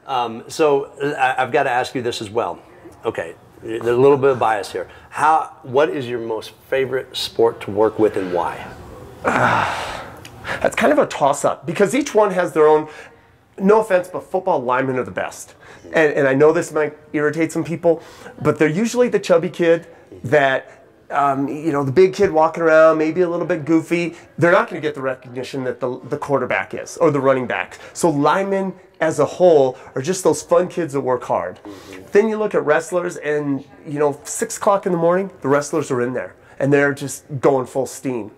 I've got to ask you this as well. Okay, there's a little bit of bias here. What is your most favorite sport to work with and why? That's kind of a toss-up because each one has their own, no offense, but football linemen are the best. And I know this might irritate some people, but they're usually the chubby kid that, the big kid walking around, maybe a little bit goofy. They're not going to get the recognition that the quarterback is or the running back. So linemen as a whole are just those fun kids that work hard. Then you look at wrestlers and, 6 o'clock in the morning, the wrestlers are in there and they're just going full steam.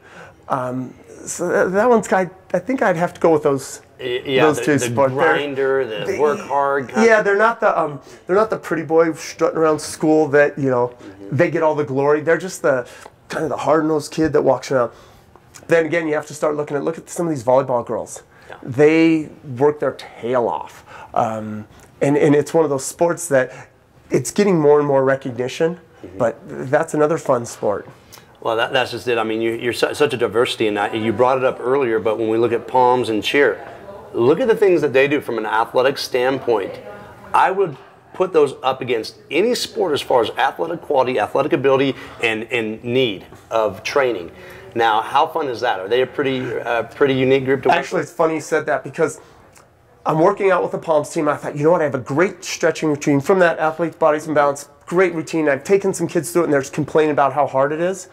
So that one's, I think I'd have to go with those. Those two sports. The grinder, the work hard. Yeah, they're not the pretty boy strutting around school that they get all the glory. They're just the kind of the hard-nosed kid that walks around. Then again, you have to start look at some of these volleyball girls. Yeah. They work their tail off, and it's one of those sports that it's getting more and more recognition. But that's another fun sport. Well, that's just it. I mean, you're such a diversity, and you brought it up earlier. But when we look at palms and cheer, look at the things that they do from an athletic standpoint. I would put those up against any sport as far as athletic quality, athletic ability, and need of training. Now, how fun is that? Are they a pretty unique group to work with? Actually, it's funny you said that because I'm working out with the Palms team. I thought, you know what? I have a great stretching routine from that Athletes Bodies and Balance. Great routine. I've taken some kids through it, and they're just complaining about how hard it is.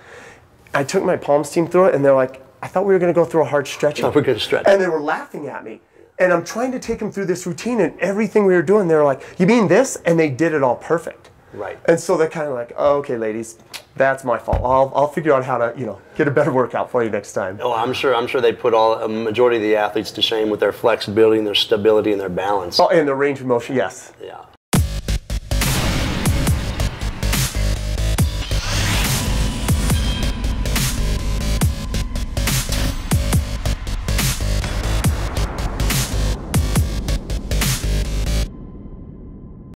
I took my Palms team through it, and they're like, I thought we were going to go through a hard stretching. Oh, we're going to stretch. And they were laughing at me. And I'm trying to take them through this routine, and everything we were doing, they were like, you mean this? And they did it all perfect. Right. And so they're kind of like, oh, okay, ladies, that's my fault. I'll figure out how to, get a better workout for you next time. Oh, I'm sure they put a majority of the athletes to shame with their flexibility and their stability and their balance. Oh, and their range of motion, yes. Yeah.